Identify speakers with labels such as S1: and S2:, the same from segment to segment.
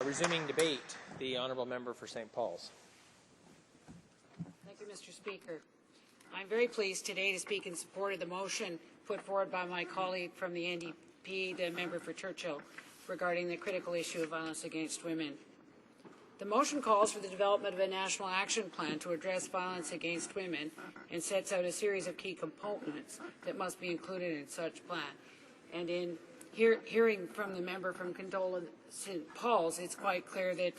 S1: Resuming debate, the honourable member for St. Paul's.
S2: Thank you, Mr. Speaker. I'm very pleased today to speak in support of the motion put forward by my colleague from the NDP, the member for Churchill, regarding the critical issue of violence against women. The motion calls for the development of a national action plan to address violence against women and sets out a series of key components that must be included in such plan. And in hearing from the member from Condola St. Paul's, it's quite clear that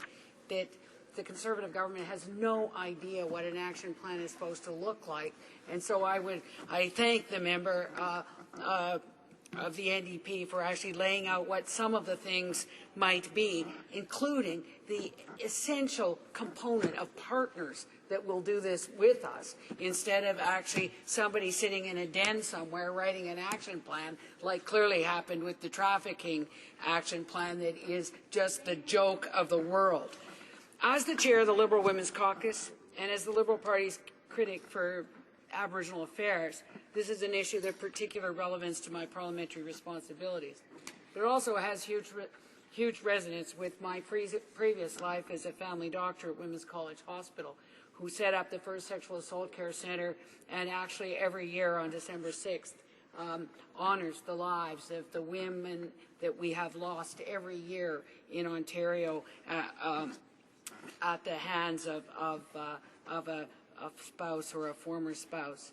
S2: the Conservative government has no idea what an action plan is supposed to look like. And so I thank the member of the NDP for actually laying out what some of the things might be, including the essential component of partners that will do this with us, instead of actually somebody sitting in a den somewhere writing an action plan, like clearly happened with the trafficking action plan that is just the joke of the world. As the chair of the Liberal Women's Caucus and as the Liberal Party's critic for Aboriginal affairs, this is an issue of particular relevance to my parliamentary responsibilities. But it also has huge resonance with my previous life as a family doctor at Women's College Hospital, who set up the first sexual assault care centre and actually every year on December 6th honours the lives of the women that we have lost every year in Ontario at the hands of a spouse or a former spouse.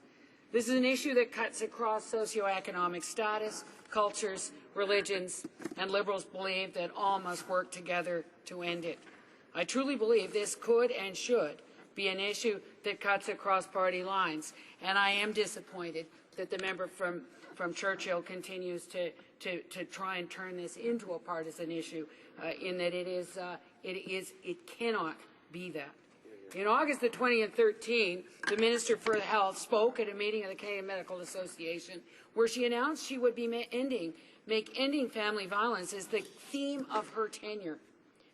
S2: This is an issue that cuts across socioeconomic status, cultures, religions, and Liberals believe that all must work together to end it. I truly believe this could and should be an issue that cuts across party lines, and I am disappointed that the member from Churchill continues to try and turn this into a partisan issue, in that it cannot be that. In August of 2013, the Minister for Health spoke at a meeting of the Canadian Medical Association where she announced she would be make ending family violence as the theme of her tenure.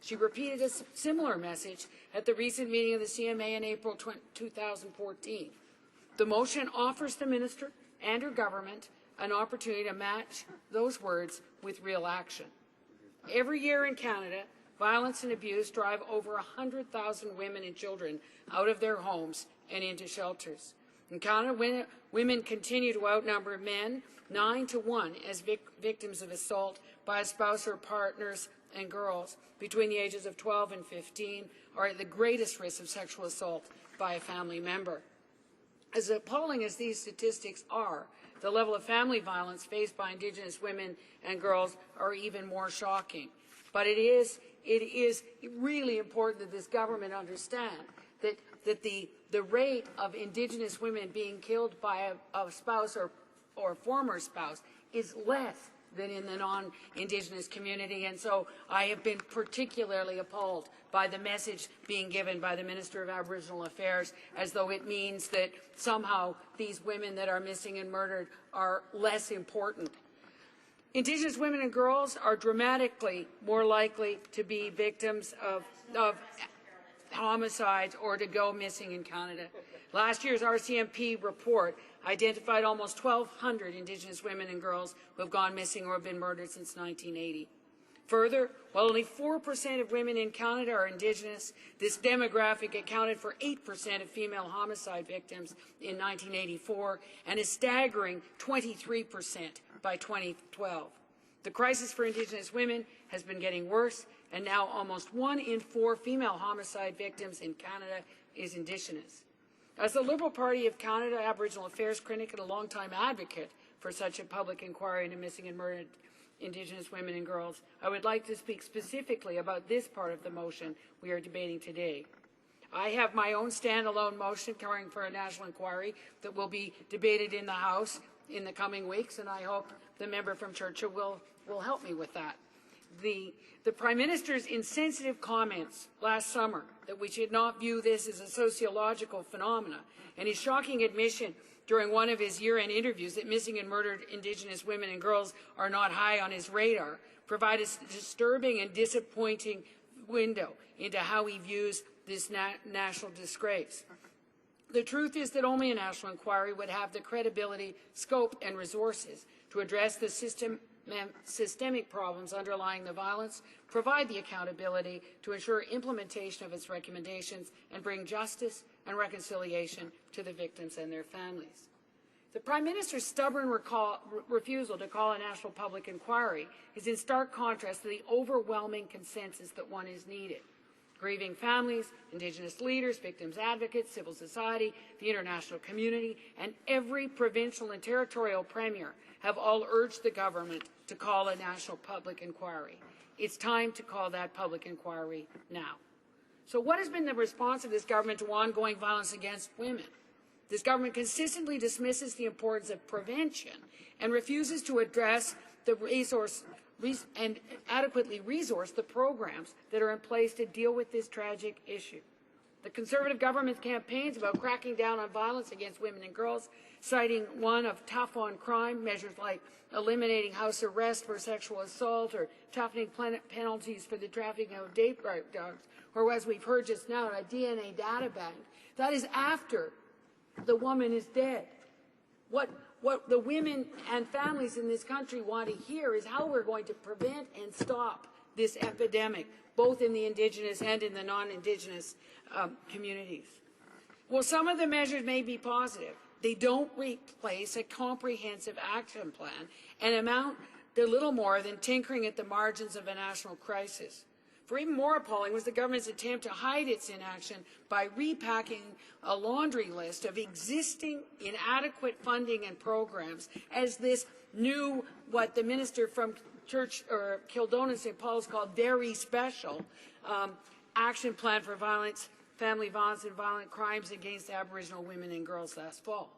S2: She repeated a similar message at the recent meeting of the CMA in April 2014. The motion offers the Minister and her government an opportunity to match those words with real action. Every year in Canada, violence and abuse drive over 100,000 women and children out of their homes and into shelters. In Canada, women continue to outnumber men 9 to 1 as victims of assault by a spouse or partners, and girls between the ages of 12 and 15 are at the greatest risk of sexual assault by a family member. As appalling as these statistics are, the level of family violence faced by Indigenous women and girls are even more shocking. But it is really important that this government understand that the rate of Indigenous women being killed by a spouse or former spouse is less than in the non-Indigenous community, and so I have been particularly appalled by the message being given by the Minister of Aboriginal Affairs, as though it means that somehow these women that are missing and murdered are less important. Indigenous women and girls are dramatically more likely to be victims of homicides or to go missing in Canada. Last year's RCMP report identified almost 1,200 Indigenous women and girls who have gone missing or have been murdered since 1980. Further, while only 4% of women in Canada are Indigenous, this demographic accounted for 8% of female homicide victims in 1984 and a staggering 23% by 2012. The crisis for Indigenous women has been getting worse, and now almost 1 in 4 female homicide victims in Canada is Indigenous. As the Liberal Party of Canada Aboriginal Affairs critic and a longtime advocate for such a public inquiry into missing and murdered Indigenous women and girls, I would like to speak specifically about this part of the motion we are debating today. I have my own standalone motion calling for a national inquiry that will be debated in the House in the coming weeks, and I hope the member from Churchill will help me with that. The Prime Minister's insensitive comments last summer that we should not view this as a sociological phenomenon, and his shocking admission during one of his year-end interviews that missing and murdered Indigenous women and girls are not high on his radar provide a disturbing and disappointing window into how he views this national disgrace. The truth is that only a national inquiry would have the credibility, scope and resources to address the systematic systemic problems underlying the violence, provide the accountability to ensure implementation of its recommendations, and bring justice and reconciliation to the victims and their families. The Prime Minister's stubborn refusal to call a national public inquiry is in stark contrast to the overwhelming consensus that one is needed. Grieving families, Indigenous leaders, victims advocates, civil society, the international community, and every provincial and territorial premier have all urged the government to call a national public inquiry. It's time to call that public inquiry now. So what has been the response of this government to ongoing violence against women? This government consistently dismisses the importance of prevention and refuses to address the and adequately resource the programs that are in place to deal with this tragic issue. The Conservative government's campaigns about cracking down on violence against women and girls, citing one of tough on crime, measures like eliminating house arrest for sexual assault or toughening penalties for the trafficking of date rape dogs, or as we've heard just now, a DNA data bank. That is after the woman is dead. What the women and families in this country want to hear is how we're going to prevent and stop this epidemic, both in the Indigenous and in the non-Indigenous communities. Well, some of the measures may be positive. They don't replace a comprehensive action plan and amount to little more than tinkering at the margins of a national crisis. For even more appalling was the government's attempt to hide its inaction by repacking a laundry list of existing inadequate funding and programs as this new, what the minister from Church or Kildonan St. Paul's called very special action plan for violence, family violence and violent crimes against Aboriginal women and girls last fall.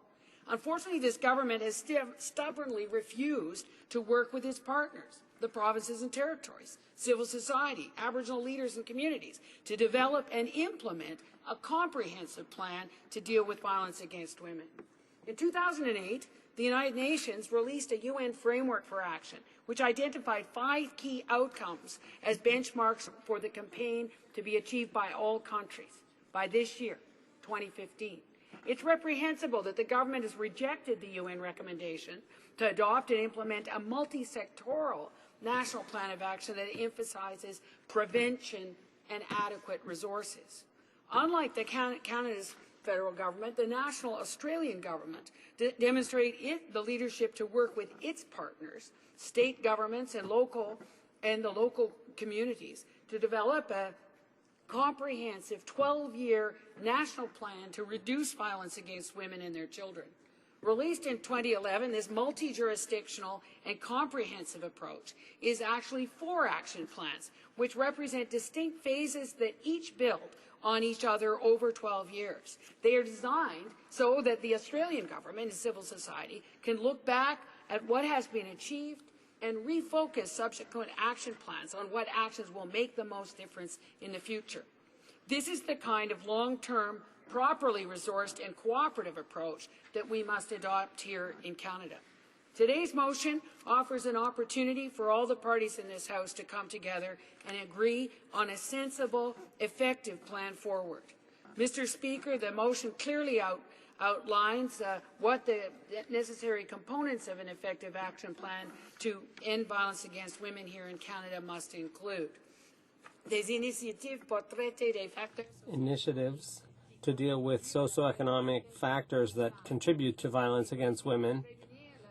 S2: Unfortunately, this government has stubbornly refused to work with its partners, the provinces and territories, civil society, Aboriginal leaders and communities, to develop and implement a comprehensive plan to deal with violence against women. In 2008, the United Nations released a UN framework for action, which identified 5 key outcomes as benchmarks for the campaign to be achieved by all countries by this year, 2015. It's reprehensible that the government has rejected the UN recommendation to adopt and implement a multi-sectoral national plan of action that emphasizes prevention and adequate resources. Unlike Canada's federal government, the national Australian government demonstrated the leadership to work with its partners, state governments and the local communities, to develop a comprehensive 12-year national plan to reduce violence against women and their children. Released in 2011, this multi-jurisdictional and comprehensive approach is actually 4 action plans, which represent distinct phases that each build on each other over 12 years. They are designed so that the Australian government and civil society can look back at what has been achieved and refocus subsequent action plans on what actions will make the most difference in the future. This is the kind of long-term, properly resourced and cooperative approach that we must adopt here in Canada. Today's motion offers an opportunity for all the parties in this House to come together and agree on a sensible, effective plan forward. Mr. Speaker, the motion clearly outlines what the necessary components of an effective action plan to end violence against women here in Canada must include.
S3: Initiatives to deal with socioeconomic factors that contribute to violence against women,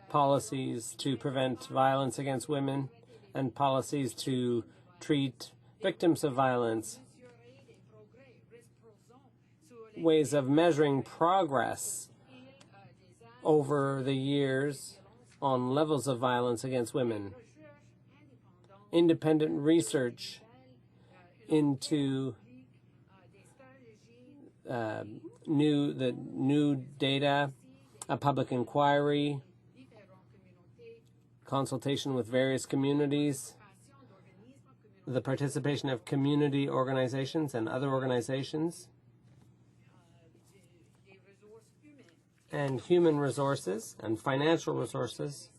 S3: policies to prevent violence against women, and policies to treat victims of violence, ways of measuring progress over the years on levels of violence against women, independent research into new data, a public inquiry, consultation with various communities, the participation of community organizations and other organizations, and human resources and financial resources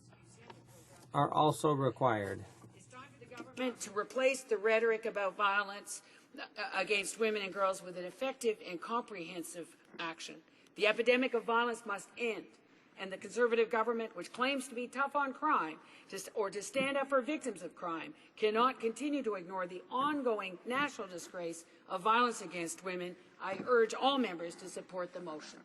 S3: are also required.
S2: It's time for the government to replace the rhetoric about violence against women and girls with an effective and comprehensive action. The epidemic of violence must end. and the Conservative government, which claims to be tough on crime or to stand up for victims of crime, cannot continue to ignore the ongoing national disgrace of violence against women. I urge all members to support the motion.